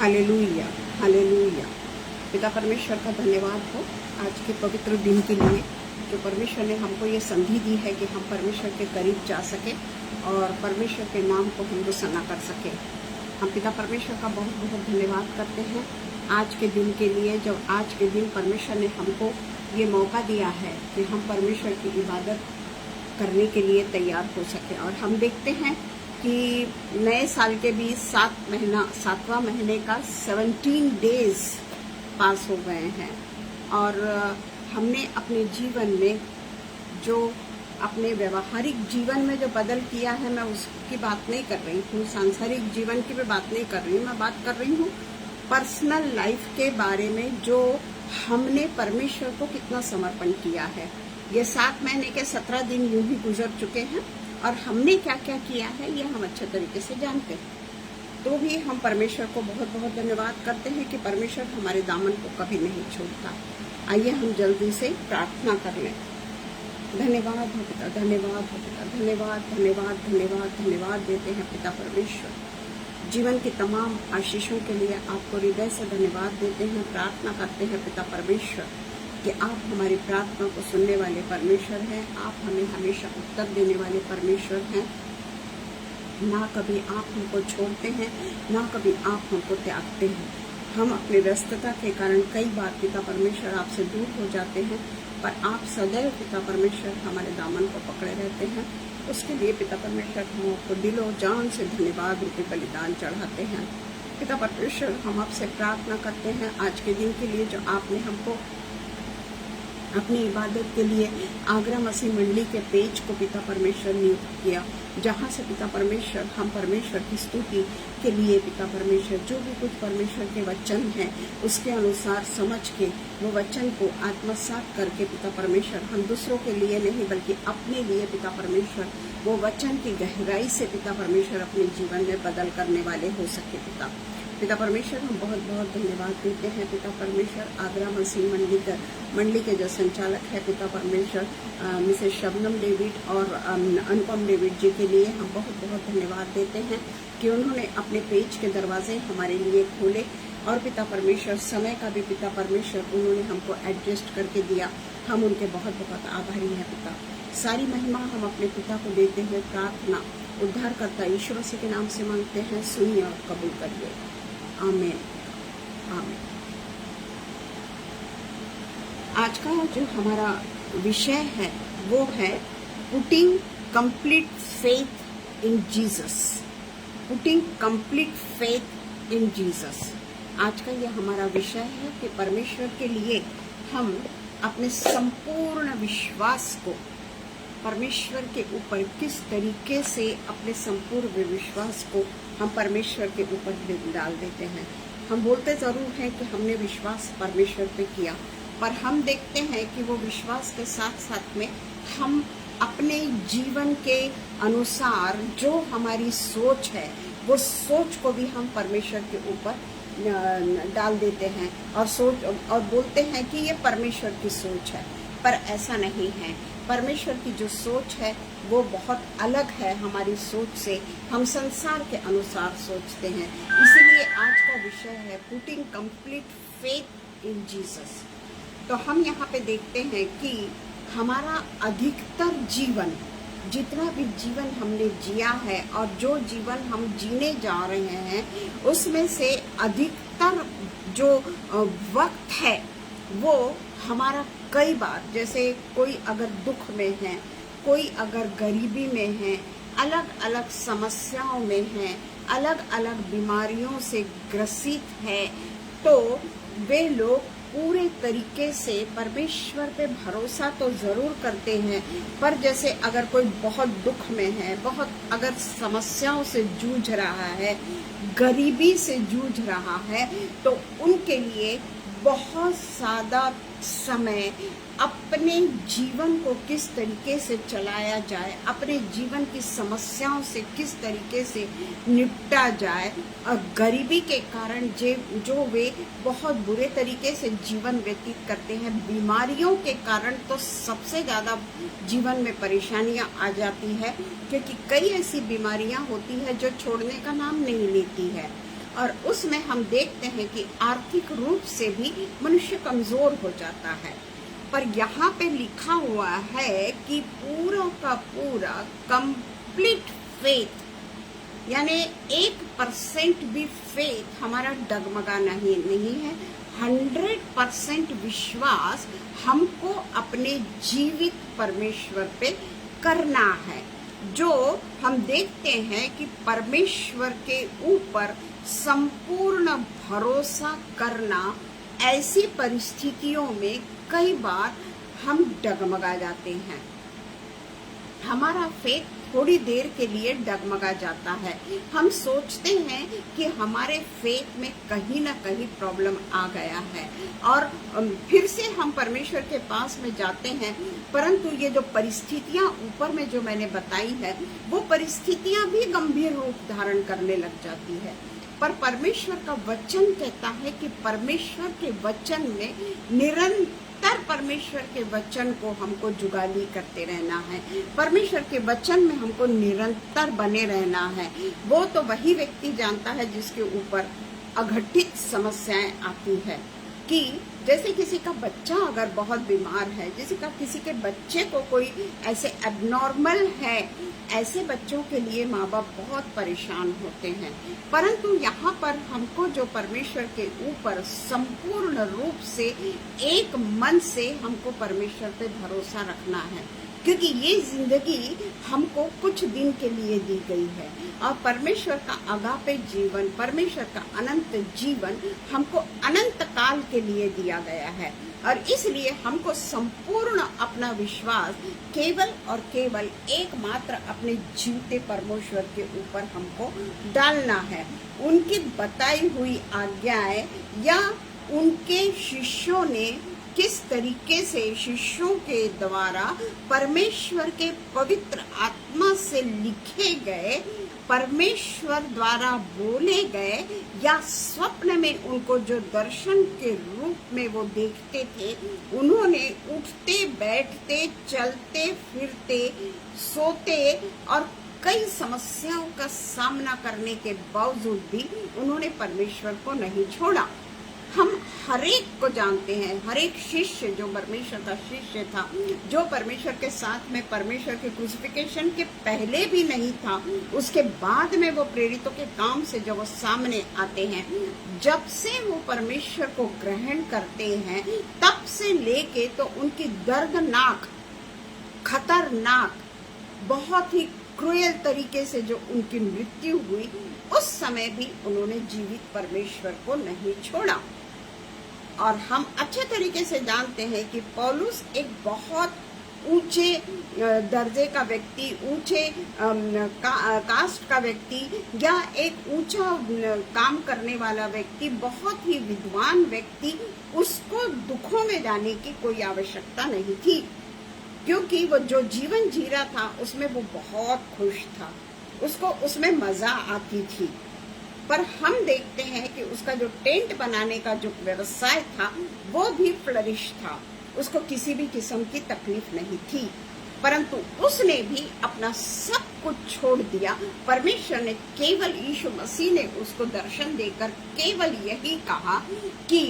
Hallelujah, hallelujah. पिता परमेश्वर का धन्यवाद हो आज के पवित्र दिन के लिए, जो परमेश्वर ने हमको ये संधि दी है कि हम परमेश्वर के करीब जा सके और परमेश्वर के नाम को हम रोशना कर सके। हम पिता परमेश्वर का बहुत बहुत धन्यवाद करते हैं आज के दिन के लिए, जो आज के दिन परमेश्वर ने हमको ये मौका दिया है कि हम परमेश्वर की इबादत करने के लिए तैयार हो सके। और हम देखते हैं कि नए साल के भी 7वां महीने का 17 डेज पास हो गए हैं और हमने अपने जीवन में जो अपने व्यवहारिक जीवन में जो बदल किया है, मैं उसकी बात नहीं कर रही हूँ, सांसारिक जीवन की भी बात नहीं कर रही हूँ, मैं बात कर रही हूँ पर्सनल लाइफ के बारे में, जो हमने परमेश्वर को कितना समर्पण किया है। ये 7 महीने के 17 दिन यूं ही गुजर चुके हैं और हमने क्या क्या किया है ये हम अच्छे तरीके से जानते हैं। तो भी हम परमेश्वर को बहुत बहुत धन्यवाद करते हैं कि परमेश्वर हमारे दामन को कभी नहीं छोड़ता। आइए हम जल्दी से प्रार्थना कर लें। धन्यवाद हो पिता, धन्यवाद हो पिता, धन्यवाद धन्यवाद धन्यवाद धन्यवाद देते हैं पिता परमेश्वर। जीवन की तमाम आशीषों के लिए आपको हृदय से धन्यवाद देते हैं। प्रार्थना करते हैं पिता परमेश्वर कि आप हमारी प्रार्थना को सुनने वाले परमेश्वर हैं, आप हमें हमेशा उत्तर देने वाले परमेश्वर हैं। ना कभी आप हमको छोड़ते हैं, ना कभी आप हमको त्यागते हैं। हम अपनी व्यस्तता के कारण कई बार पिता परमेश्वर आपसे दूर हो जाते हैं, पर आप सदैव पिता परमेश्वर हमारे दामन को पकड़े रहते हैं। उसके लिए पिता परमेश्वर हम आपको दिलो जान से धन्यवाद रूपी बलिदान चढ़ाते हैं। पिता परमेश्वर हम आपसे प्रार्थना करते हैं आज के दिन के लिए, जो आपने हमको अपनी इबादत के लिए आगरा मसीह मंडली के पेज को पिता परमेश्वर नियुक्त किया, जहाँ से पिता परमेश्वर हम परमेश्वर की स्तुति के लिए पिता परमेश्वर जो भी कुछ परमेश्वर के वचन हैं उसके अनुसार समझ के वो वचन को आत्मसात करके पिता परमेश्वर हम दूसरों के लिए नहीं बल्कि अपने लिए पिता परमेश्वर वो वचन की गहराई से पिता परमेश्वर अपने जीवन में बदल करने वाले हो सके। पिता परमेश्वर हम बहुत बहुत धन्यवाद देते हैं। पिता परमेश्वर आगरा मसीह मंडली के जो संचालक है पिता परमेश्वर मिसेस शबनम डेविड और अनुपम डेविड जी के लिए हम बहुत बहुत धन्यवाद देते हैं कि उन्होंने अपने पेज के दरवाजे हमारे लिए खोले और पिता परमेश्वर समय का भी पिता परमेश्वर उन्होंने हमको एडजस्ट करके दिया। हम उनके बहुत बहुत आभारी हैं पिता। सारी महिमा हम अपने पिता को देते हुए प्रार्थना उद्धारकर्ता यीशु मसीह के नाम से मांगते हैं, सुनिए और कबूल करिए। आमीन, आमीन। आज का जो हमारा विषय है वो है putting complete faith in Jesus. Putting complete faith in Jesus आज का ये हमारा विषय है कि परमेश्वर के लिए हम अपने संपूर्ण विश्वास को परमेश्वर के ऊपर किस तरीके से अपने संपूर्ण विश्वास को हम परमेश्वर के ऊपर डाल देते हैं। हम बोलते जरूर हैं कि हमने विश्वास परमेश्वर पे किया, पर हम देखते हैं कि वो विश्वास के साथ साथ में हम अपने जीवन के अनुसार जो हमारी सोच है वो सोच को भी हम परमेश्वर के ऊपर डाल देते हैं और बोलते हैं कि ये परमेश्वर की सोच है, पर ऐसा नहीं है। परमेश्वर की जो सोच है वो बहुत अलग है हमारी सोच से। हम संसार के अनुसार सोचते हैं। इसीलिए आज का विषय है putting complete faith in Jesus. तो हम यहाँ पे देखते हैं कि हमारा अधिकतर जीवन, जितना भी जीवन हमने जिया है और जो जीवन हम जीने जा रहे हैं, उसमें से अधिकतर जो वक्त है वो हमारा कई बार, जैसे कोई अगर दुख में है, कोई अगर गरीबी में है, अलग अलग समस्याओं में है, अलग अलग बीमारियों से ग्रसित है, तो वे लोग पूरे तरीके से परमेश्वर पे भरोसा तो जरूर करते हैं, पर जैसे अगर कोई बहुत दुख में है, बहुत अगर समस्याओं से जूझ रहा है, गरीबी से जूझ रहा है, तो उनके लिए बहुत ज़्यादा समय अपने जीवन को किस तरीके से चलाया जाए, अपने जीवन की समस्याओं से किस तरीके से निपटा जाए, और गरीबी के कारण जो वे बहुत बुरे तरीके से जीवन व्यतीत करते हैं, बीमारियों के कारण तो सबसे ज़्यादा जीवन में परेशानियां आ जाती है, क्योंकि कई ऐसी बीमारियां होती है जो छोड़ने का नाम नहीं लेती है। और उसमें हम देखते हैं कि आर्थिक रूप से भी मनुष्य कमजोर हो जाता है। पर यहाँ पे लिखा हुआ है कि पूरा का पूरा कंप्लीट फेथ, यानी 1% भी फेथ हमारा डगमगा नहीं है। 100% विश्वास हमको अपने जीवित परमेश्वर पे करना है। जो हम देखते हैं कि परमेश्वर के ऊपर संपूर्ण भरोसा करना, ऐसी परिस्थितियों में कई बार हम डगमगा जाते हैं। हमारा फेथ थोड़ी देर के लिए डगमगा जाता है। हम सोचते हैं कि हमारे फेथ में कहीं ना कहीं प्रॉब्लम आ गया है और फिर से हम परमेश्वर के पास में जाते हैं। परंतु ये जो परिस्थितियां ऊपर में जो मैंने बताई है, वो परिस्थितियां भी गंभीर रूप धारण करने लग जाती है। पर परमेश्वर का वचन कहता है कि परमेश्वर के वचन में निरंतर परमेश्वर के वचन को हमको जुगाली करते रहना है। परमेश्वर के वचन में हमको निरंतर बने रहना है। वो तो वही व्यक्ति जानता है जिसके ऊपर अघटित समस्याएं आती है, कि जैसे किसी का बच्चा अगर बहुत बीमार है, किसी के बच्चे को कोई ऐसे एबनॉर्मल है, ऐसे बच्चों के लिए माँ बाप बहुत परेशान होते हैं। परंतु यहाँ पर हमको जो परमेश्वर के ऊपर संपूर्ण रूप से एक मन से हमको परमेश्वर पे भरोसा रखना है, क्योंकि ये जिंदगी हमको कुछ दिन के लिए दी गई है और परमेश्वर का अगापे जीवन, परमेश्वर का अनंत जीवन हमको अनंत काल के लिए दिया गया है। और इसलिए हमको संपूर्ण अपना विश्वास केवल और केवल एकमात्र अपने जीवते परमेश्वर के ऊपर हमको डालना है। उनकी बताई हुई आज्ञाएं या उनके शिष्यों ने किस तरीके से शिष्यों के द्वारा परमेश्वर के पवित्र आत्मा से लिखे गए, परमेश्वर द्वारा बोले गए या स्वप्न में उनको जो दर्शन के रूप में वो देखते थे, उन्होंने उठते बैठते चलते फिरते सोते और कई समस्याओं का सामना करने के बावजूद भी उन्होंने परमेश्वर को नहीं छोड़ा। हम हरेक को जानते हैं, हरेक शिष्य जो परमेश्वर का शिष्य था, जो परमेश्वर के साथ में परमेश्वर के क्रूसिफिकेशन के पहले भी नहीं था, उसके बाद में वो प्रेरितों के काम से जब वो सामने आते हैं, जब से वो परमेश्वर को ग्रहण करते हैं, तब से लेके तो उनकी दर्दनाक, खतरनाक, बहुत ही क्रूएल तरीके से जो उनकी मृत्यु हुई, उस समय भी उन्होंने जीवित परमेश्वर को नहीं छोड़ा। और हम अच्छे तरीके से जानते हैं कि पौलुस एक बहुत ऊंचे दर्जे का व्यक्ति, ऊंचे कास्ट का व्यक्ति या एक ऊंचा काम करने वाला व्यक्ति, बहुत ही विद्वान व्यक्ति, उसको दुखों में जाने की कोई आवश्यकता नहीं थी, क्योंकि वो जो जीवन जी रहा था उसमें वो बहुत खुश था, उसको उसमें मजा आती थी। पर हम देखते हैं कि उसका जो टेंट बनाने का जो व्यवसाय था वो भी फ्लरिश था, उसको किसी भी किस्म की तकलीफ नहीं थी। परंतु उसने भी अपना सब कुछ छोड़ दिया। परमेश्वर ने केवल यीशु मसीह ने उसको दर्शन देकर केवल यही कहा कि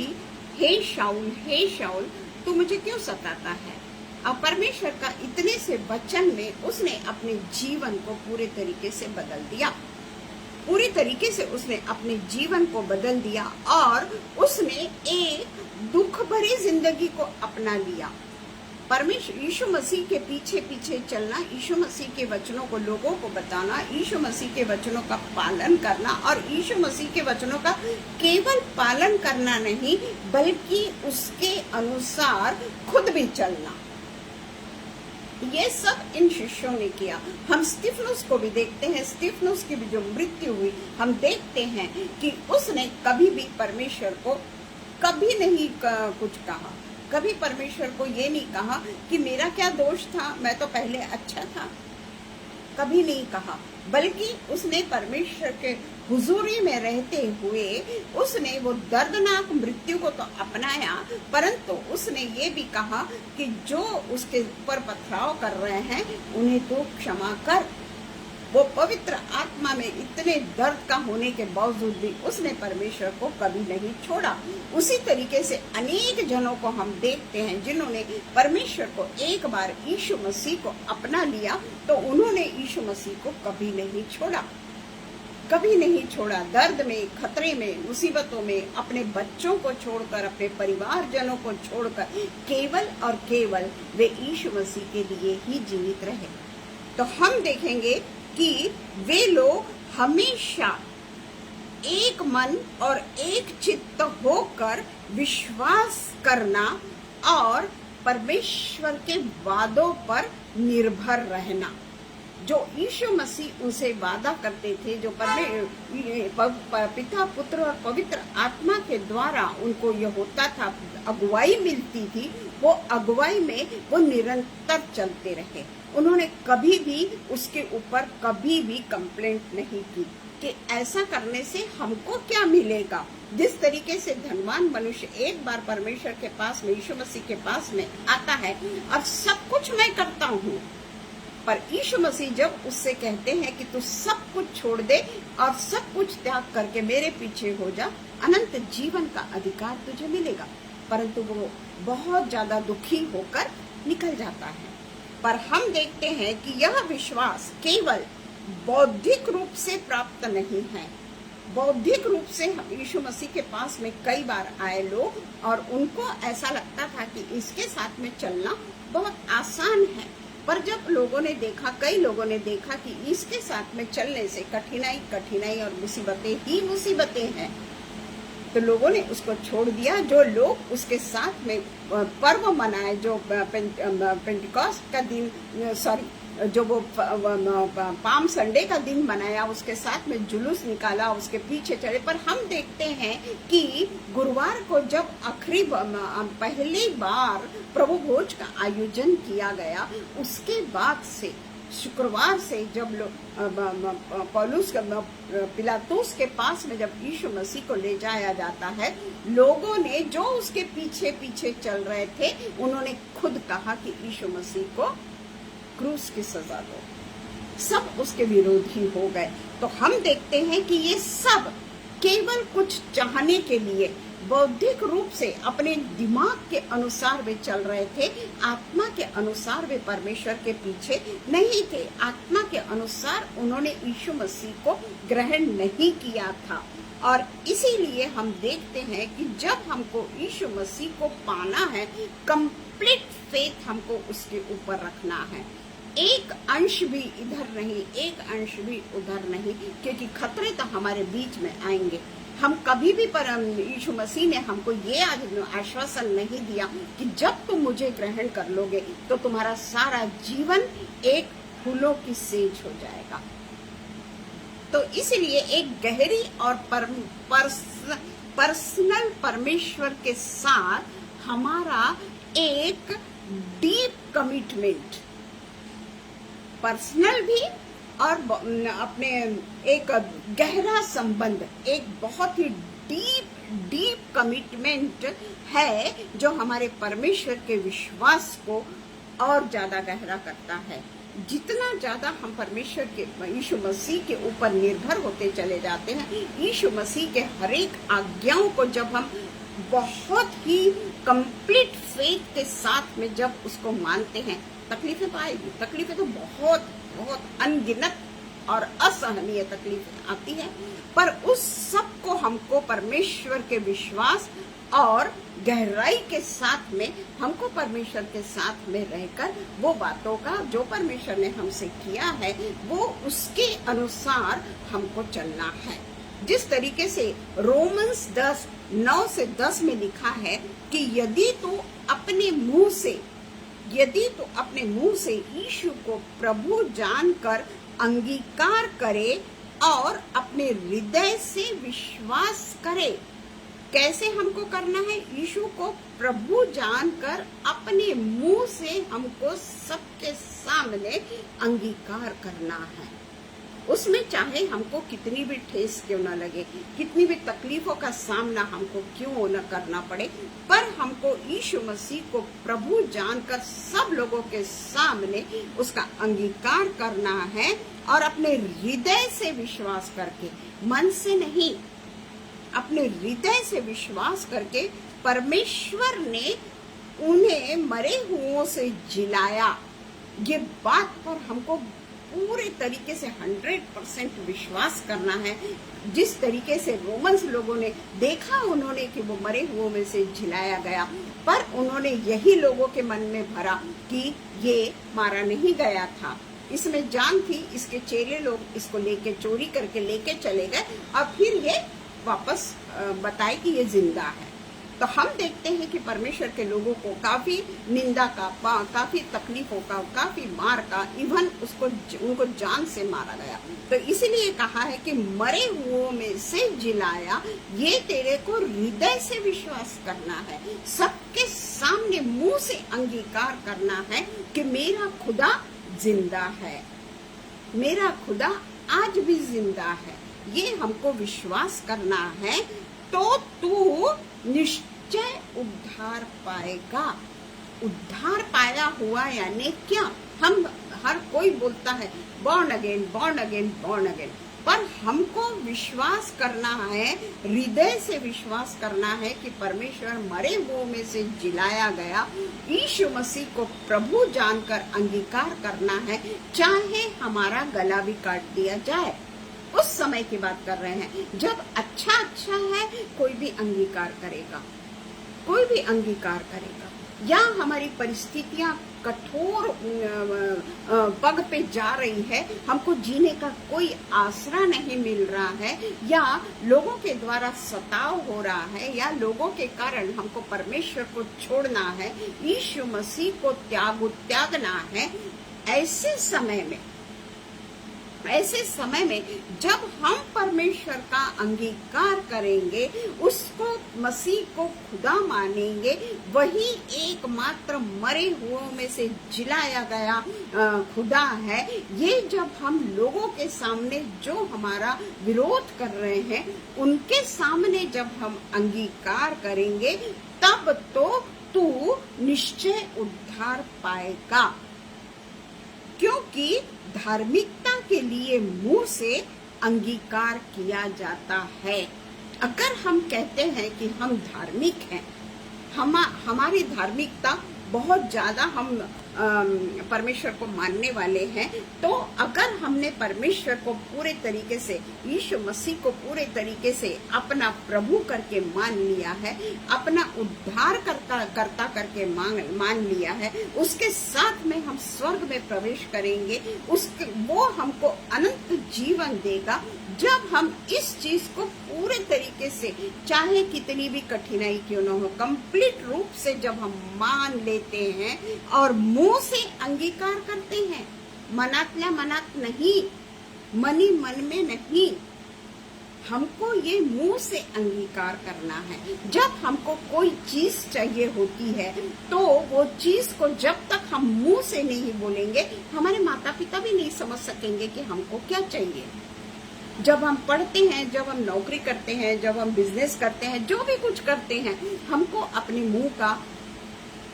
हे शाऊल तू मुझे क्यों सताता है। और परमेश्वर का इतने से वचन में उसने अपने जीवन को पूरे तरीके से बदल दिया, पूरी तरीके से उसने अपने जीवन को बदल दिया और उसने एक दुख भरी जिंदगी को अपना लिया। परमेश्वर यीशु मसीह के पीछे पीछे चलना, यीशु मसीह के वचनों को लोगों को बताना, यीशु मसीह के वचनों का पालन करना और यीशु मसीह के वचनों का केवल पालन करना नहीं बल्कि उसके अनुसार खुद भी चलना, ये सब इन शिष्यों ने किया। हम स्तिफनुस को भी देखते हैं, स्तिफनुस की भी जो मृत्यु हुई, हम देखते हैं कि उसने कभी भी परमेश्वर को कभी नहीं कुछ कहा, कभी परमेश्वर को ये नहीं कहा कि मेरा क्या दोष था, मैं तो पहले अच्छा था, कभी नहीं कहा, बल्कि उसने परमेश्वर के हुजूरी में रहते हुए उसने वो दर्दनाक मृत्यु को तो अपनाया, परंतु उसने ये भी कहा कि जो उसके ऊपर पथराव कर रहे हैं उन्हें तो क्षमा कर। वो पवित्र आत्मा में इतने दर्द का होने के बावजूद भी उसने परमेश्वर को कभी नहीं छोड़ा। उसी तरीके से अनेक जनों को हम देखते हैं जिन्होंने परमेश्वर को एक बार यीशु मसीह को अपना लिया तो उन्होंने यीशु मसीह को कभी नहीं छोड़ा, कभी नहीं छोड़ा। दर्द में, खतरे में, मुसीबतों में अपने बच्चों को छोड़कर, अपने परिवारजनों को छोड़कर केवल और केवल वे यीशु मसीह के लिए ही जीवित रहे। तो हम देखेंगे कि वे लोग हमेशा एक मन और एक चित्त होकर विश्वास करना और परमेश्वर के वादों पर निर्भर रहना। जो यीशु मसीह उनसे वादा करते थे, जो पिता, पुत्र और पवित्र आत्मा के द्वारा उनको ये होता था, अगुवाई मिलती थी, वो अगुवाई में वो निरंतर चलते रहे। उन्होंने कभी भी उसके ऊपर कभी भी कंप्लेंट नहीं की कि ऐसा करने से हमको क्या मिलेगा। जिस तरीके से धनवान मनुष्य एक बार परमेश्वर के पास में, यीशु मसीह के पास में आता है और सब कुछ मैं करता हूँ, पर यीशु मसीह जब उससे कहते हैं कि तू सब कुछ छोड़ दे और सब कुछ त्याग करके मेरे पीछे हो जा, अनंत जीवन का अधिकार तुझे मिलेगा, परंतु वो बहुत ज्यादा दुखी होकर निकल जाता है। पर हम देखते हैं कि यह विश्वास केवल बौद्धिक रूप से प्राप्त नहीं है। बौद्धिक रूप से यीशु मसीह के पास में कई बार आए लोग और उनको ऐसा लगता था कि इसके साथ में चलना बहुत आसान है, पर जब लोगों ने देखा, कई लोगों ने देखा कि इसके साथ में चलने से कठिनाई और मुसीबतें ही मुसीबतें हैं, तो लोगों ने उसको छोड़ दिया। जो लोग उसके साथ में पर्व मनाए, जो पेंटिकॉस्ट का दिन, जो वो पाम संडे का दिन मनाया, उसके साथ में जुलूस निकाला, उसके पीछे चले। पर हम देखते हैं कि गुरुवार को जब पहली बार प्रभु भोज का आयोजन किया गया, उसके बाद से शुक्रवार से जब पौलुस पिलातुस के पास में जब यीशु मसीह को ले जाया जाता है, लोगों ने जो उसके पीछे पीछे चल रहे थे, उन्होंने खुद कहा कि यीशु मसीह को क्रूस की सजा दो। सब उसके विरोधी हो गए। तो हम देखते हैं कि ये सब केवल कुछ चाहने के लिए बौद्धिक रूप से अपने दिमाग के अनुसार वे चल रहे थे, आत्मा के अनुसार वे परमेश्वर के पीछे नहीं थे। आत्मा के अनुसार उन्होंने यीशु मसीह को ग्रहण नहीं किया था। और इसीलिए हम देखते हैं कि जब हमको यीशु मसीह को पाना है, कंप्लीट फेथ हमको उसके ऊपर रखना है। एक अंश भी इधर नहीं, एक अंश भी उधर नहीं, क्योंकि खतरे तो हमारे बीच में आएंगे। हम कभी भी यीशु मसीह ने हमको ये आश्वासन नहीं दिया कि जब तुम मुझे ग्रहण कर लोगे तो तुम्हारा सारा जीवन एक फूलों की सेज हो जाएगा। तो इसलिए एक गहरी और पर्सनल परमेश्वर के साथ हमारा एक डीप कमिटमेंट, पर्सनल भी और अपने एक गहरा संबंध, एक बहुत ही डीप कमिटमेंट है जो हमारे परमेश्वर के विश्वास को और ज्यादा गहरा करता है। जितना ज्यादा हम परमेश्वर के, यीशु मसीह के ऊपर निर्भर होते चले जाते हैं, यीशु मसीह के हर एक आज्ञाओं को जब हम बहुत ही कंप्लीट फेथ के साथ में जब उसको मानते हैं, तकलीफें तो आएगी। तकलीफें तो बहुत अनगिनत और असहनीय तकलीफें आती है, पर उस सब को हमको परमेश्वर के विश्वास और गहराई के साथ में हमको परमेश्वर के साथ में रहकर वो बातों का जो परमेश्वर ने हमसे किया है वो उसके अनुसार हमको चलना है। जिस तरीके से रोमन्स 10:9 से 10 में लिखा है कि यदि तू अपने मुंह से यीशु को प्रभु जानकर अंगीकार करे और अपने हृदय से विश्वास करे। कैसे हमको करना है? यीशु को प्रभु जानकर अपने मुंह से हमको सबके सामने अंगीकार करना है। उसमें चाहे हमको कितनी भी ठेस क्यों ना लगे, कितनी भी तकलीफों का सामना हमको क्यों न करना पड़े, पर हमको यीशु मसीह को प्रभु जानकर सब लोगों के सामने उसका अंगीकार करना है और अपने हृदय से विश्वास करके, मन से नहीं, अपने हृदय से विश्वास करके परमेश्वर ने उन्हें मरे हुओं से जिलाया। ये बात पर हमको पूरे तरीके से 100% विश्वास करना है। जिस तरीके से रोमन्स लोगों ने देखा उन्होंने कि वो मरे हुओं में से जिलाया गया, पर उन्होंने यही लोगों के मन में भरा कि ये मारा नहीं गया था, इसमें जान थी। इसके चेले लोग इसको लेके चोरी करके लेके चले गए और फिर ये वापस बताए कि ये जिंदा है। तो हम देखते हैं कि परमेश्वर के लोगों को काफी निंदा का, काफी तकलीफों का, काफी मार का, इवन उनको जान से मारा गया। तो इसीलिए कहा है कि मरे हुओं में से जिलाया, ये तेरे को हृदय से विश्वास करना है, सबके सामने मुंह से अंगीकार करना है कि मेरा खुदा जिंदा है, मेरा खुदा आज भी जिंदा है। ये हमको विश्वास करना है तो तू निश्चय उद्धार पाएगा। उद्धार पाया हुआ यानी क्या? हम हर कोई बोलता है born again, born again, born again, पर हमको विश्वास करना है, हृदय से विश्वास करना है कि परमेश्वर मरे हुओं में से जिलाया गया। यीशु मसीह को प्रभु जानकर अंगीकार करना है, चाहे हमारा गला भी काट दिया जाए। उस समय की बात कर रहे हैं जब अच्छा है, कोई भी अंगीकार करेगा, कोई भी अंगीकार करेगा। या हमारी परिस्थितियां कठोर पग पे जा रही है, हमको जीने का कोई आसरा नहीं मिल रहा है, या लोगों के द्वारा सताव हो रहा है, या लोगों के कारण हमको परमेश्वर को छोड़ना है, यीशु मसीह को त्यागना है। ऐसे समय में जब हम परमेश्वर का अंगीकार करेंगे, उसको मसीह को खुदा मानेंगे, वही एकमात्र मरे हुओं में से जिलाया गया खुदा है। ये जब हम लोगों के सामने जो हमारा विरोध कर रहे हैं, उनके सामने जब हम अंगीकार करेंगे, तब तो तू निश्चय उद्धार पाएगा। क्योंकि धार्मिकता के लिए मुंह से अंगीकार किया जाता है। अगर हम कहते हैं कि हम धार्मिक हैं, हमारी धार्मिकता बहुत ज्यादा, हम परमेश्वर को मानने वाले हैं, तो अगर हमने परमेश्वर को पूरे तरीके से, यीशु मसीह को पूरे तरीके से अपना प्रभु करके मान लिया है, अपना उद्धार करता करके मान लिया है, उसके साथ में हम स्वर्ग में प्रवेश करेंगे। वो हमको अनंत जीवन देगा जब हम इस चीज को पूरे तरीके से, चाहे कितनी भी कठिनाई क्यों न हो, कंप्लीट रूप से जब हम मान लेते हैं और मुंह से अंगीकार करते हैं, मनातल्या मनात नहीं, मनी मन में नहीं, हमको ये मुंह से अंगीकार करना है। जब हमको कोई चीज चाहिए होती है, तो वो चीज को जब तक हम मुंह से नहीं बोलेंगे, हमारे माता पिता भी नहीं समझ सकेंगे कि हमको क्या चाहिए। जब हम पढ़ते हैं, जब हम नौकरी करते हैं, जब हम बिजनेस करते हैं, जो भी कुछ करते हैं, हमको अपने मुंह का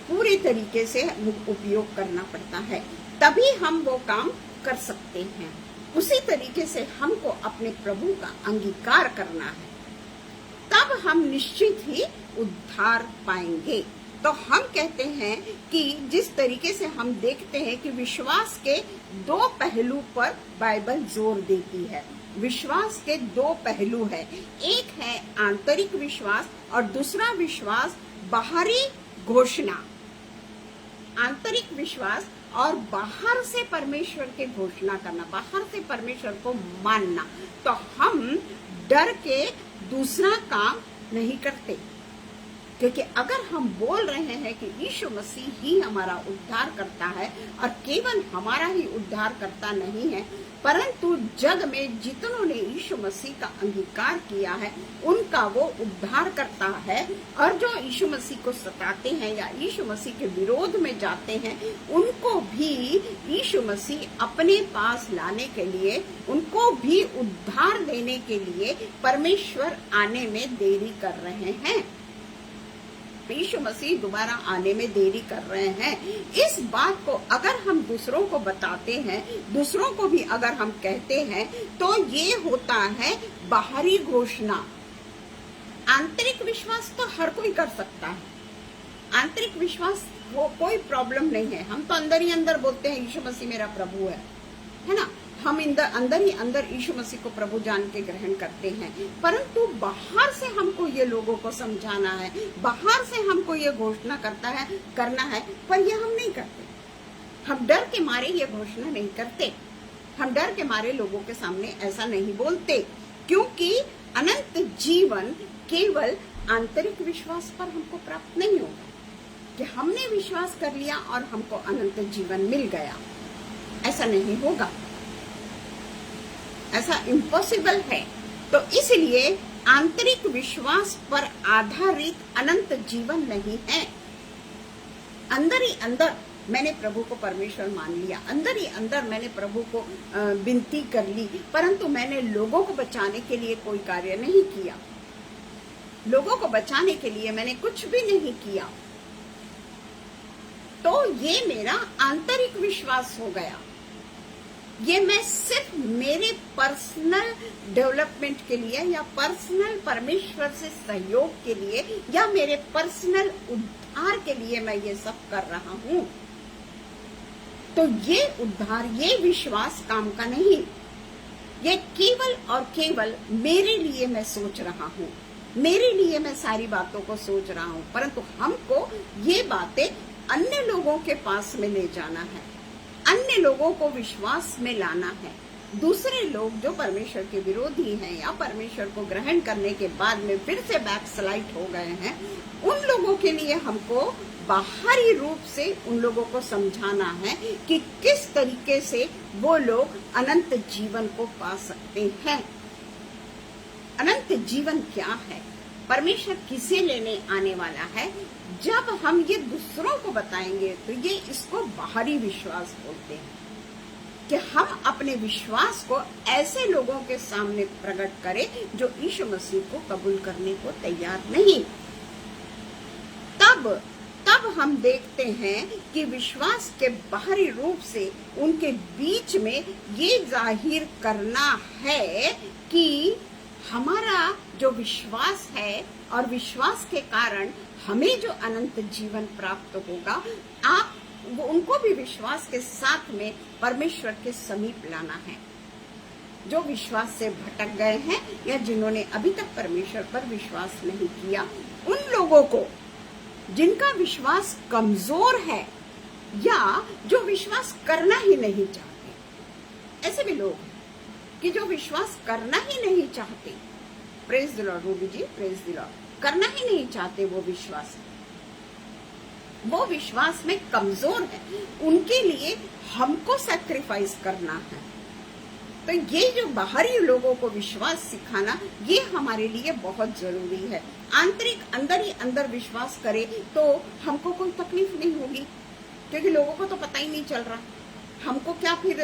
पूरे तरीके से उपयोग करना पड़ता है, तभी हम वो काम कर सकते हैं। उसी तरीके से हमको अपने प्रभु का अंगीकार करना है, तब हम निश्चित ही उद्धार पाएंगे। तो हम कहते हैं कि जिस तरीके से हम देखते हैं कि विश्वास के दो पहलू पर बाइबल जोर देती है। विश्वास के दो पहलू है, एक है आंतरिक विश्वास और दूसरा विश्वास बाहरी घोषणा। आंतरिक विश्वास और बाहर से परमेश्वर के घोषणा करना, बाहर से परमेश्वर को मानना। तो हम डर के दूसरा काम नहीं करते, क्योंकि अगर हम बोल रहे हैं कि यीशु मसीह ही हमारा उद्धार करता है, और केवल हमारा ही उद्धार करता नहीं है, परंतु जग में जितनों ने यीशु मसीह का अंगीकार किया है उनका वो उद्धार करता है, और जो यीशु मसीह को सताते हैं या यीशु मसीह के विरोध में जाते हैं उनको भी यीशु मसीह अपने पास लाने के लिए, उनको भी उद्धार देने के लिए परमेश्वर आने में देरी कर रहे हैं। यीशु मसीह दोबारा आने में देरी कर रहे हैं। इस बात को अगर हम दूसरों को बताते हैं, दूसरों को भी अगर हम कहते हैं, तो ये होता है बाहरी घोषणा। आंतरिक विश्वास तो हर कोई कर सकता है, आंतरिक विश्वास वो कोई प्रॉब्लम नहीं है। हम तो अंदर ही अंदर बोलते हैं यीशु मसीह मेरा प्रभु है ना। हम अंदर ही अंदर यीशु मसीह को प्रभु जान के ग्रहण करते हैं, परंतु बाहर से हमको ये लोगों को समझाना है, बाहर से हमको ये घोषणा करना है, पर ये हम नहीं करते। हम डर के मारे ये घोषणा नहीं करते, हम डर के मारे लोगों के सामने ऐसा नहीं बोलते, क्योंकि अनंत जीवन केवल आंतरिक विश्वास पर हमको प्राप्त नहीं होगा कि हमने विश्वास कर लिया और हमको अनंत जीवन मिल गया। ऐसा नहीं होगा, ऐसा इम्पॉसिबल है। तो इसलिए आंतरिक विश्वास पर आधारित अनंत जीवन नहीं है। अंदर ही अंदर मैंने प्रभु को परमेश्वर मान लिया, अंदर ही अंदर मैंने प्रभु को विनती कर ली, परंतु मैंने लोगों को बचाने के लिए कोई कार्य नहीं किया, लोगों को बचाने के लिए मैंने कुछ भी नहीं किया, तो ये मेरा आंतरिक विश्वास हो गया। ये मैं सिर्फ मेरे पर्सनल डेवलपमेंट के लिए या पर्सनल परमेश्वर से सहयोग के लिए या मेरे पर्सनल उद्धार के लिए मैं ये सब कर रहा हूँ। तो ये उद्धार, ये विश्वास काम का नहीं, ये केवल और केवल मेरे लिए मैं सोच रहा हूँ, मेरे लिए मैं सारी बातों को सोच रहा हूँ, परंतु हमको ये बातें अन्य लोगों के पास में ले जाना है, अन्य लोगों को विश्वास में लाना है। दूसरे लोग जो परमेश्वर के विरोधी हैं या परमेश्वर को ग्रहण करने के बाद में फिर से बैकस्लाइड हो गए हैं, उन लोगों के लिए हमको बाहरी रूप से उन लोगों को समझाना है कि किस तरीके से वो लोग अनंत जीवन को पा सकते हैं। अनंत जीवन क्या है, परमेश्वर किसे लेने आने वाला है, जब हम ये दूसरों को बताएंगे तो ये इसको बाहरी विश्वास बोलते हैं कि हम अपने विश्वास को ऐसे लोगों के सामने प्रकट करें जो यीशु मसीह को कबूल करने को तैयार नहीं। तब हम देखते हैं कि विश्वास के बाहरी रूप से उनके बीच में ये जाहिर करना है कि हमारा जो विश्वास है और विश्वास के कारण हमें जो अनंत जीवन प्राप्त होगा, वो उनको भी विश्वास के साथ में परमेश्वर के समीप लाना है। जो विश्वास से भटक गए हैं या जिन्होंने अभी तक परमेश्वर पर विश्वास नहीं किया, उन लोगों को जिनका विश्वास कमजोर है या जो विश्वास करना ही नहीं चाहते, ऐसे भी लोग हैं कि जो विश्वास करना ही नहीं चाहते। Praise the lord Ruby ji, praise the lord. करना ही नहीं चाहते, वो विश्वास में कमजोर है, उनके लिए हमको सैक्रिफाइस करना है। तो ये जो बाहरी लोगों को विश्वास सिखाना, ये हमारे लिए बहुत जरूरी है। आंतरिक अंदर ही अंदर विश्वास करे तो हमको कोई तकलीफ नहीं होगी, क्योंकि लोगों को तो पता ही नहीं चल रहा, हमको क्या फिर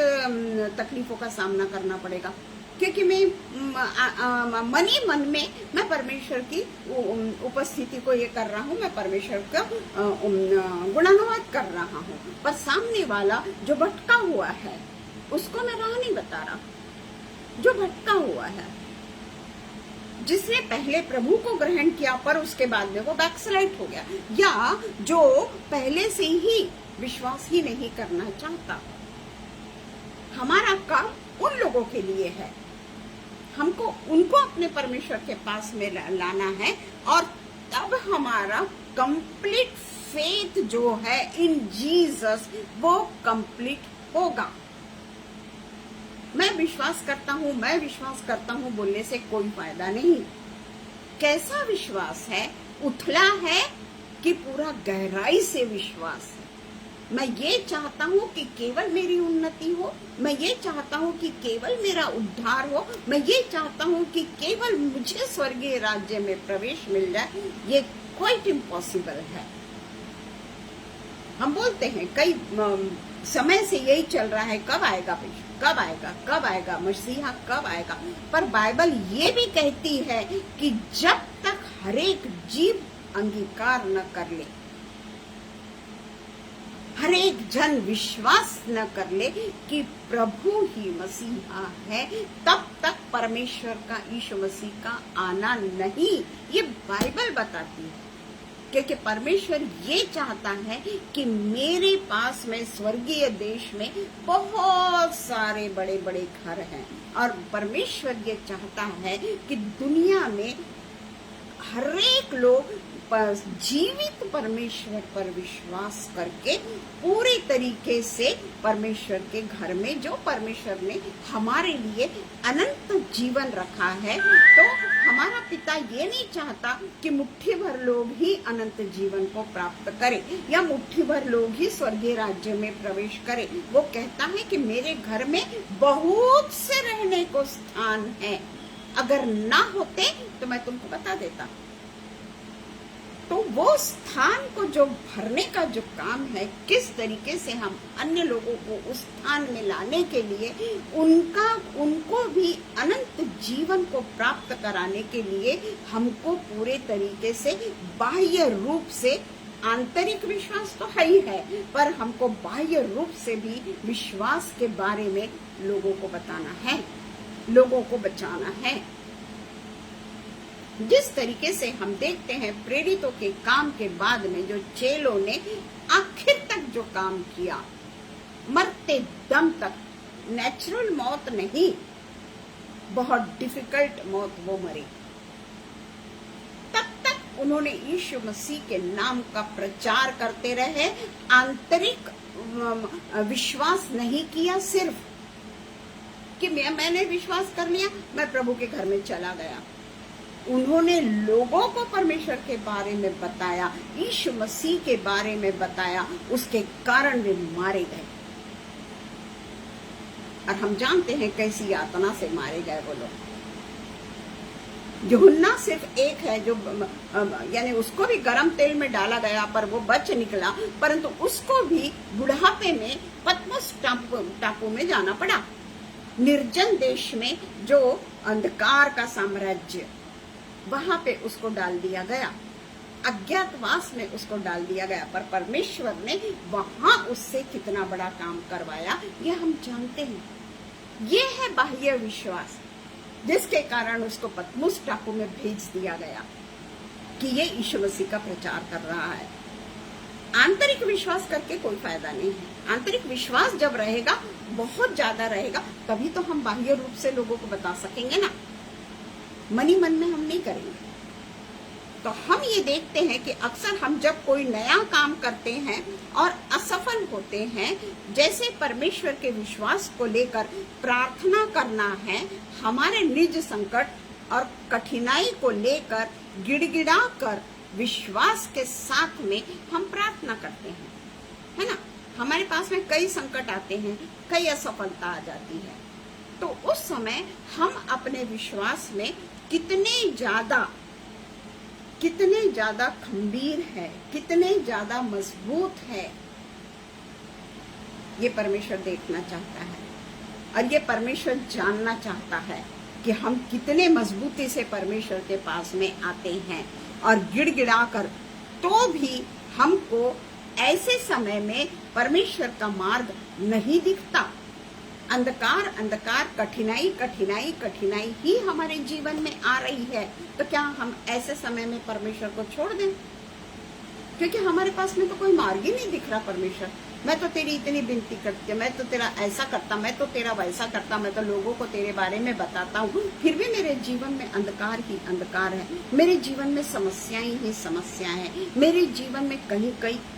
तकलीफों का सामना करना पड़ेगा, क्योंकि मैं मन ही मन में मैं परमेश्वर की उपस्थिति को ये कर रहा हूँ, मैं परमेश्वर का गुणानुवाद कर रहा हूँ, पर सामने वाला जो भटका हुआ है उसको मैं राह नहीं बता रहा। जो भटका हुआ है, जिसने पहले प्रभु को ग्रहण किया पर उसके बाद में वो बैकस्लाइड हो गया, या जो पहले से ही विश्वास ही नहीं करना चाहता, हमारा काम उन लोगों के लिए है। हमको उनको अपने परमेश्वर के पास में लाना है, और तब हमारा कंप्लीट फेथ जो है इन जीसस वो कंप्लीट होगा। मैं विश्वास करता हूँ बोलने से कोई फायदा नहीं। कैसा विश्वास है उथला है कि पूरा गहराई से विश्वास है। मैं ये चाहता हूँ कि केवल मेरी उन्नति हो, मैं ये चाहता हूँ कि केवल मेरा उद्धार हो, मैं ये चाहता हूँ कि केवल मुझे स्वर्गीय राज्य में प्रवेश मिल जाए। ये क्वाइट इम्पॉसिबल है। हम बोलते हैं कई समय से यही चल रहा है, कब आएगा प्रभु, कब आएगा, कब आएगा मसीहा, कब आएगा। पर बाइबल ये भी कहती है कि जब तक हरेक जीव अंगीकार न कर ले, हर एक जन विश्वास न कर ले कि प्रभु ही मसीहा है, तब तक परमेश्वर का, यीशु मसीह का आना नहीं। ये बाइबल बताती है, क्योंकि परमेश्वर ये चाहता है कि मेरे पास में स्वर्गीय देश में बहुत सारे बड़े बड़े घर हैं, और परमेश्वर ये चाहता है कि दुनिया में हर एक लोग जीवित परमेश्वर पर विश्वास करके पूरे तरीके से परमेश्वर के घर में, जो परमेश्वर ने हमारे लिए अनंत जीवन रखा है। तो हमारा पिता ये नहीं चाहता कि मुट्ठी भर लोग ही अनंत जीवन को प्राप्त करें या मुट्ठी भर लोग ही स्वर्गीय राज्य में प्रवेश करें। वो कहता है कि मेरे घर में बहुत से रहने को स्थान है, अगर ना होते तो मैं तुमको बता देता। तो वो स्थान को जो भरने का जो काम है, किस तरीके से हम अन्य लोगों को उस स्थान में लाने के लिए उनको भी अनंत जीवन को प्राप्त कराने के लिए हमको पूरे तरीके से बाह्य रूप से, आंतरिक विश्वास तो है ही है, पर हमको बाह्य रूप से भी विश्वास के बारे में लोगों को बताना है, लोगों को बचाना है। जिस तरीके से हम देखते हैं प्रेरितों के काम के बाद में जो चेलों ने आखिर तक जो काम किया, मरते दम तक, नेचुरल मौत नहीं, बहुत डिफिकल्ट मौत वो मरे, तब तक उन्होंने यीशु मसीह के नाम का प्रचार करते रहे। आंतरिक विश्वास नहीं किया सिर्फ कि मैंने विश्वास कर लिया, मैं प्रभु के घर में चला गया। उन्होंने लोगों को परमेश्वर के बारे में बताया, यीशु मसीह के बारे में बताया, उसके कारण वे मारे गए। और हम जानते हैं कैसी यातना से मारे गए वो लोग। यूहन्ना सिर्फ एक है जो यानी उसको भी गरम तेल में डाला गया पर वो बच निकला, परंतु उसको भी बुढ़ापे में पतमस टापू में जाना पड़ा। निर्जन देश में जो अंधकार का साम्राज्य, वहां पे उसको डाल दिया गया, अज्ञातवास में उसको डाल दिया गया, पर परमेश्वर ने वहां उससे कितना बड़ा काम करवाया ये हम जानते हैं। ये है बाह्य विश्वास, जिसके कारण उसको पतमुस टापू में भेज दिया गया कि ये यीशु मसीह का प्रचार कर रहा है। आंतरिक विश्वास करके कोई फायदा नहीं है। आंतरिक विश्वास जब रहेगा, बहुत ज्यादा रहेगा, तभी तो हम बाह्य रूप से लोगों को बता सकेंगे ना। मनी मन में हम नहीं करेंगे। तो हम ये देखते हैं कि अक्सर हम जब कोई नया काम करते हैं और असफल होते हैं, जैसे परमेश्वर के विश्वास को लेकर प्रार्थना करना है, हमारे निज संकट और कठिनाई को लेकर गिड़गिड़ा कर विश्वास के साथ में हम प्रार्थना करते हैं, है ना। हमारे पास में कई संकट आते हैं, कई असफलता आ जाती है, तो उस समय हम अपने विश्वास में कितने ज्यादा खंबीर है, कितने ज्यादा मजबूत है, ये परमेश्वर देखना चाहता है। और ये परमेश्वर जानना चाहता है कि हम कितने मजबूती से परमेश्वर के पास में आते हैं। और गिड़गिड़ा कर तो भी हमको ऐसे समय में परमेश्वर का मार्ग नहीं दिखता, अंधकार, कठिनाई ही हमारे जीवन में आ रही है, तो क्या हम ऐसे समय में परमेश्वर को छोड़ दें? क्योंकि हमारे पास में तो कोई मार्ग ही नहीं दिख रहा। परमेश्वर, मैं तो तेरी इतनी विनती करती, मैं तो तेरा ऐसा करता, मैं तो तेरा वैसा करता, मैं तो लोगों को तेरे बारे में बताता हूँ, फिर भी मेरे जीवन में अंधकार ही अंधकार है, मेरे जीवन में समस्याएं ही समस्याएं हैं, मेरे जीवन में कहीं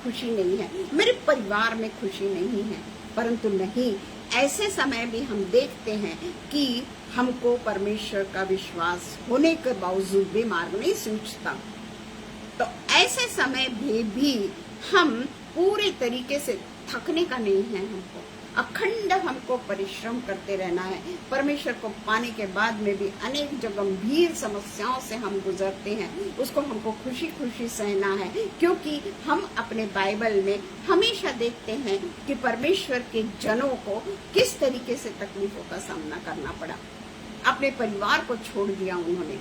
खुशी नहीं है, मेरे परिवार में खुशी नहीं है। परंतु नहीं, ऐसे समय भी हम देखते हैं कि हमको परमेश्वर का विश्वास होने के बावजूद भी मार्ग नहीं सूझता। ऐसे समय में भी हम पूरे तरीके से थकने का नहीं है, हमको अखंड हमको परिश्रम करते रहना है। परमेश्वर को पाने के बाद में भी अनेक जो गंभीर समस्याओं से हम गुजरते हैं, उसको हमको खुशी खुशी सहना है, क्योंकि हम अपने बाइबल में हमेशा देखते हैं कि परमेश्वर के जनों को किस तरीके से तकलीफों का सामना करना पड़ा। अपने परिवार को छोड़ दिया उन्होंने,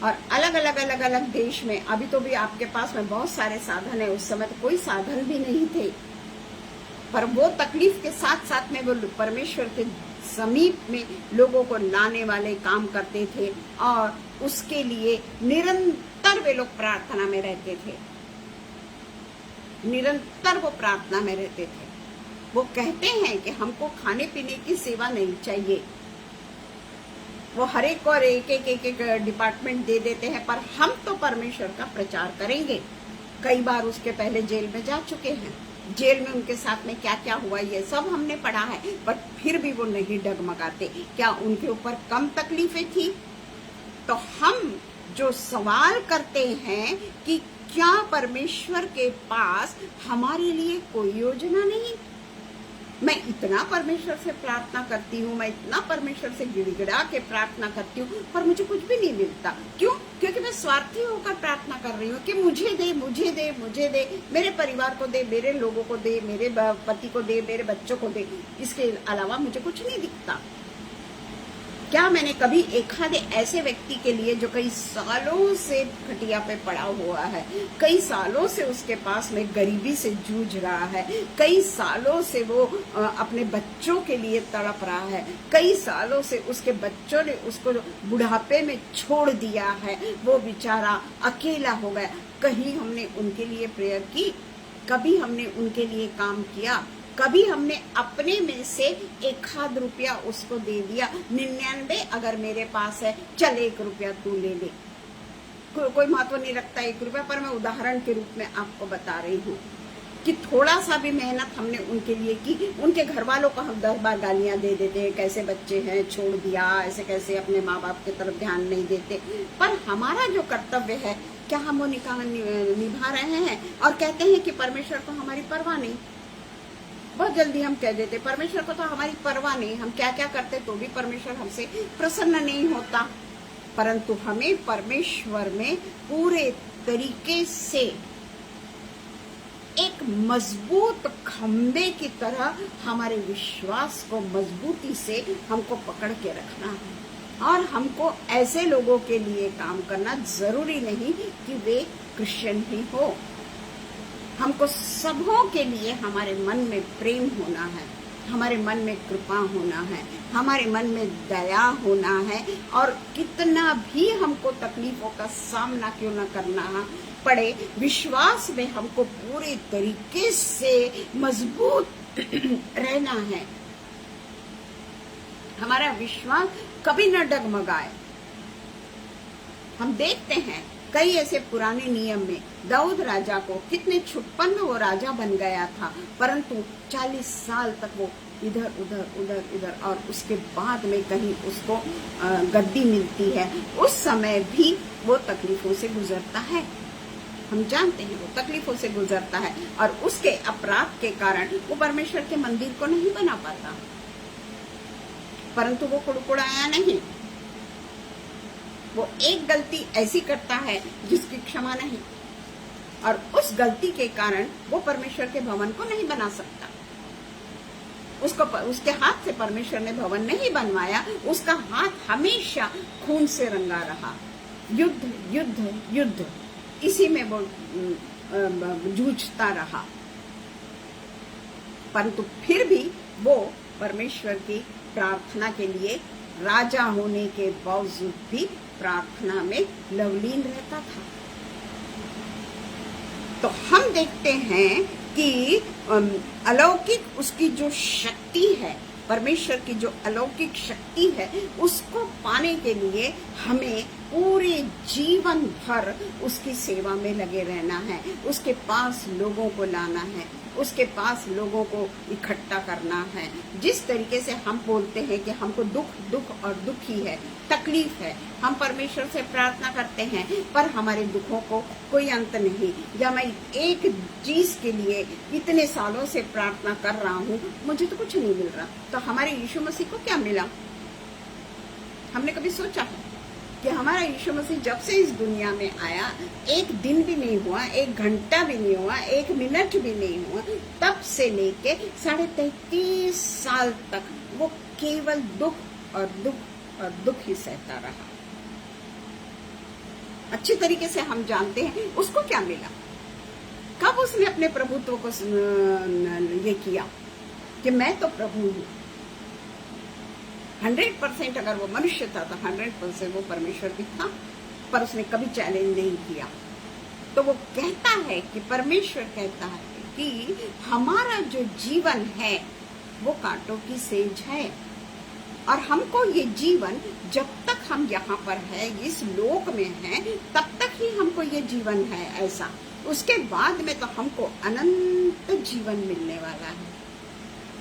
और अलग अलग देश में। अभी तो भी आपके पास में बहुत सारे साधन है, उस समय तो कोई साधन भी नहीं थे, पर वो तकलीफ के साथ साथ में वो परमेश्वर के समीप में लोगों को लाने वाले काम करते थे, और उसके लिए निरंतर वे लोग प्रार्थना में रहते थे, निरंतर वो प्रार्थना में रहते थे। वो कहते हैं कि हमको खाने पीने की सेवा नहीं चाहिए, वो हर एक और एक डिपार्टमेंट दे देते हैं, पर हम तो परमेश्वर का प्रचार करेंगे। कई बार उसके पहले जेल में जा चुके हैं, जेल में उनके साथ में क्या क्या हुआ ये सब हमने पढ़ा है, पर फिर भी वो नहीं डगमगाते। क्या उनके ऊपर कम तकलीफें थी? तो हम जो सवाल करते हैं कि क्या परमेश्वर के पास हमारे लिए कोई योजना नहीं? मैं इतना परमेश्वर से प्रार्थना करती हूँ, मैं इतना परमेश्वर से गिड़गिड़ा के प्रार्थना करती हूँ, पर मुझे कुछ भी नहीं मिलता। क्यों? क्योंकि मैं स्वार्थी होकर प्रार्थना कर रही हूँ कि मुझे दे, मुझे दे, मुझे दे, मेरे परिवार को दे, मेरे लोगों को दे, मेरे पति को दे, मेरे बच्चों को दे। इसके अलावा मुझे कुछ नहीं दिखता। क्या मैंने कभी एक आधे ऐसे व्यक्ति के लिए जो कई सालों से खटिया पे पड़ा हुआ है, कई सालों से उसके पास में गरीबी से जूझ रहा है, कई सालों से वो अपने बच्चों के लिए तड़प रहा है, कई सालों से उसके बच्चों ने उसको बुढ़ापे में छोड़ दिया है, वो बेचारा अकेला हो गया, कहीं हमने उनके लिए प्रेयर की? कभी हमने उनके लिए काम किया? कभी हमने अपने में से 1 रुपया उसको दे दिया? 99 अगर मेरे पास है, चल 1 रुपया तू ले ले। कोई महत्व नहीं रखता 1 रुपया, पर मैं उदाहरण के रूप में आपको बता रही हूँ कि थोड़ा सा भी मेहनत हमने उनके लिए की। उनके घर वालों को हम 10 बार गालियां दे देते हैं, कैसे बच्चे हैं, छोड़ दिया, ऐसे कैसे अपने माँ बाप की तरफ ध्यान नहीं देते। पर हमारा जो कर्तव्य है, क्या हम वो निभा रहे हैं? और कहते हैं कि परमेश्वर को हमारी परवाह नहीं। बहुत जल्दी हम कह देते परमेश्वर को तो हमारी परवाह नहीं, हम क्या क्या करते तो भी परमेश्वर हमसे प्रसन्न नहीं होता। परंतु हमें परमेश्वर में पूरे तरीके से एक मजबूत खंबे की तरह हमारे विश्वास को मजबूती से हमको पकड़ के रखना है, और हमको ऐसे लोगों के लिए काम करना जरूरी नहीं कि वे क्रिश्चियन ही हो। हमको सबों के लिए हमारे मन में प्रेम होना है, हमारे मन में कृपा होना है, हमारे मन में दया होना है, और कितना भी हमको तकलीफों का सामना क्यों न करना पड़े, विश्वास में हमको पूरे तरीके से मजबूत रहना है। हमारा विश्वास कभी न डगमगाए। हम देखते हैं कई ऐसे पुराने नियम में दाऊद राजा को कितने छुटपन में वो राजा बन गया था, परंतु 40 साल तक वो इधर उधर, और उसके बाद में कहीं उसको गद्दी मिलती है, उस समय भी वो तकलीफों से गुजरता है। हम जानते हैं वो तकलीफों से गुजरता है, और उसके अपराध के कारण वो परमेश्वर के मंदिर को नहीं बना पाता। परंतु वो कुड़कुड़ाया नहीं। वो एक गलती ऐसी करता है जिसकी क्षमा नहीं, और उस गलती के कारण वो परमेश्वर के भवन को नहीं बना सकता। उसके हाथ से परमेश्वर ने भवन नहीं बनवाया, उसका हाथ हमेशा खून से रंगा रहा। युद्ध युद्ध युद्ध, इसी में वो जूझता रहा। परंतु फिर भी वो परमेश्वर की प्रार्थना के लिए राजा होने के बावजूद भी प्रार्थना में लवलीन रहता था। तो हम देखते हैं कि अलौकिक उसकी जो शक्ति है, परमेश्वर की जो अलौकिक शक्ति है, उसको पाने के लिए हमें पूरे जीवन भर उसकी सेवा में लगे रहना है, उसके पास लोगों को लाना है। उसके पास लोगों को इकट्ठा करना है। जिस तरीके से हम बोलते हैं कि हमको दुख और दुखी है, तकलीफ है, हम परमेश्वर से प्रार्थना करते हैं पर हमारे दुखों को कोई अंत नहीं, या मैं एक चीज के लिए इतने सालों से प्रार्थना कर रहा हूँ, मुझे तो कुछ नहीं मिल रहा, तो हमारे यीशु मसीह को क्या मिला? हमने कभी सोचा है कि हमारा यीशु मसीह जब से इस दुनिया में आया, एक दिन भी नहीं हुआ, एक घंटा भी नहीं हुआ, एक मिनट भी नहीं हुआ, तब से लेके 33.5 साल तक वो केवल दुख और दुख और दुख ही सहता रहा। अच्छी तरीके से हम जानते हैं उसको क्या मिला। कब उसने अपने प्रभुत्व को ये किया कि मैं तो प्रभु हूं। 100% अगर वो मनुष्य था तो 100% वो परमेश्वर भी था, पर उसने कभी चैलेंज नहीं किया। तो वो कहता है कि परमेश्वर कहता है कि हमारा जो जीवन है वो कांटों की सेज है, और हमको ये जीवन जब तक हम यहाँ पर है, इस लोक में है, तब तक ही हमको ये जीवन है ऐसा। उसके बाद में तो हमको अनंत जीवन मिलने वाला है,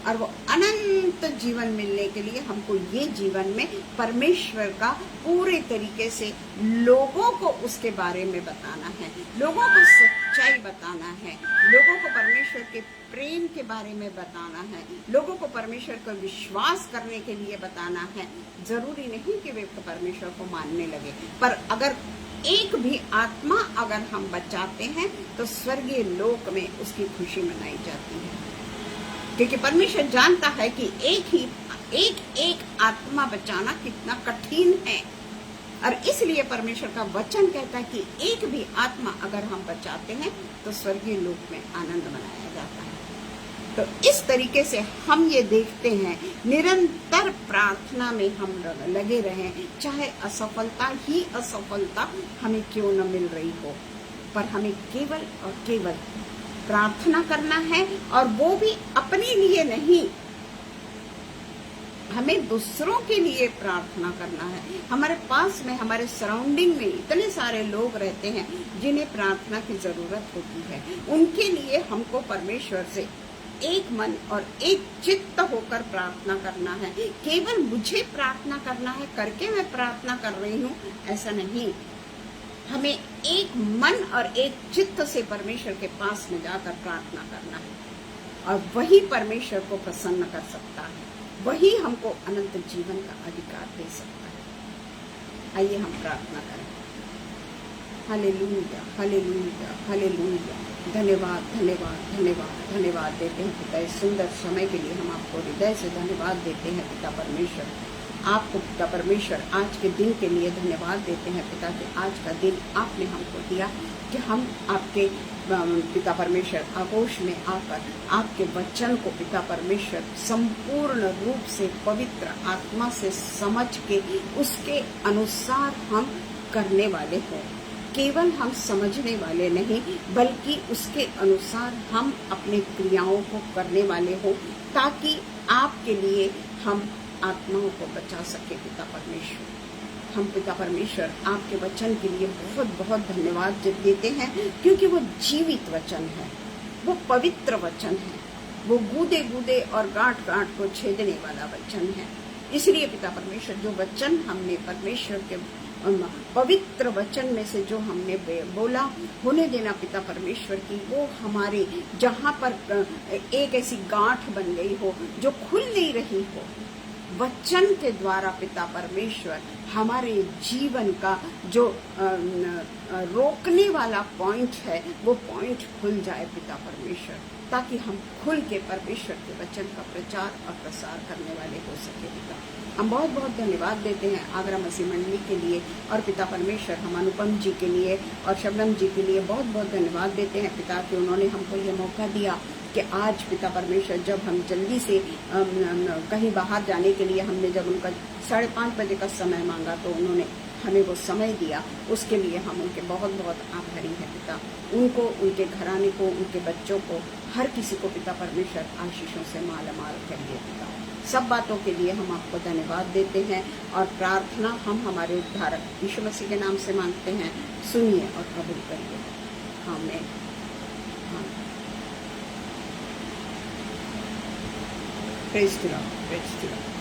और वो अनंत जीवन मिलने के लिए हमको ये जीवन में परमेश्वर का पूरे तरीके से लोगों को उसके बारे में बताना है, लोगों को सच्चाई बताना है, लोगों को परमेश्वर के प्रेम के बारे में बताना है, लोगों को परमेश्वर को विश्वास करने के लिए बताना है। जरूरी नहीं कि वे परमेश्वर को मानने लगे, पर अगर एक भी आत्मा अगर हम बचाते हैं तो स्वर्गीय लोक में उसकी खुशी मनाई जाती है, क्योंकि परमेश्वर जानता है कि एक आत्मा बचाना कितना कठिन है। और इसलिए परमेश्वर का वचन कहता है कि एक भी आत्मा अगर हम बचाते हैं तो स्वर्गीय लोक में आनंद मनाया जाता है। तो इस तरीके से हम ये देखते हैं, निरंतर प्रार्थना में हम लगे रहें, चाहे असफलता ही असफलता हमें क्यों न मिल रही हो, पर हमें केवल और केवल प्रार्थना करना है, और वो भी अपने लिए नहीं, हमें दूसरों के लिए प्रार्थना करना है। हमारे पास में, हमारे सराउंडिंग में इतने सारे लोग रहते हैं जिन्हें प्रार्थना की जरूरत होती है, उनके लिए हमको परमेश्वर से एक मन और एक चित्त होकर प्रार्थना करना है। केवल मुझे प्रार्थना करना है करके मैं प्रार्थना कर रही हूँ, ऐसा नहीं। हमें एक मन और एक चित्त से परमेश्वर के पास में जाकर प्रार्थना करना है, और वही परमेश्वर को प्रसन्न कर सकता है, वही हमको अनंत जीवन का अधिकार दे सकता है। आइए हम प्रार्थना करें। Hallelujah, hallelujah, hallelujah. धन्यवाद, धन्यवाद, धन्यवाद, धन्यवाद देते हैं पिता, इस सुंदर समय के लिए हम आपको हृदय से धन्यवाद देते हैं पिता परमेश्वर। आपको पिता परमेश्वर आज के दिन के लिए धन्यवाद देते हैं पिता, कि आज का दिन आपने हमको दिया कि हम आपके पिता परमेश्वर आगोश में आकर आपके वचन को पिता परमेश्वर संपूर्ण रूप से पवित्र आत्मा से समझ के उसके अनुसार हम करने वाले हों। केवल हम समझने वाले नहीं, बल्कि उसके अनुसार हम अपने क्रियाओं को करने वाले हों, ताकि आपके लिए हम आत्माओं को बचा सके पिता परमेश्वर। हम पिता परमेश्वर आपके वचन के लिए बहुत बहुत धन्यवाद देते हैं, क्योंकि वो जीवित वचन है, वो पवित्र वचन है, वो गूदे गूदे और गांठ गांठ को छेदने वाला वचन है। इसलिए पिता परमेश्वर जो वचन हमने परमेश्वर के पवित्र वचन में से जो हमने बोला होने देना पिता परमेश्वर की, वो हमारे जहाँ पर एक ऐसी गांठ बन गई हो जो खुल नहीं रही हो, वचन के द्वारा पिता परमेश्वर हमारे जीवन का जो रोकने वाला पॉइंट है वो पॉइंट खुल जाए पिता परमेश्वर, ताकि हम खुल के परमेश्वर के वचन का प्रचार और प्रसार करने वाले हो सके पिता। हम बहुत बहुत धन्यवाद देते हैं आगरा मसीह मंडली के लिए, और पिता परमेश्वर हम अनुपम जी के लिए और शबनम जी के लिए बहुत बहुत धन्यवाद देते हैं पिता, कि उन्होंने हमको ये मौका दिया कि आज पिता परमेश्वर जब हम जल्दी से कहीं बाहर जाने के लिए हमने जब उनका 5:30 बजे का समय मांगा तो उन्होंने हमें वो समय दिया, उसके लिए हम उनके बहुत बहुत आभारी हैं पिता। उनको, उनके घराने को, उनके बच्चों को, हर किसी को पिता परमेश्वर आशीषों से मालामाल करिए पिता। सब बातों के लिए हम आपको धन्यवाद देते हैं, और प्रार्थना हम हमारे उद्धारक यीशु मसीह के नाम से मांगते हैं, सुनिए और कबूल करिए। आमीन। Praise the Lord.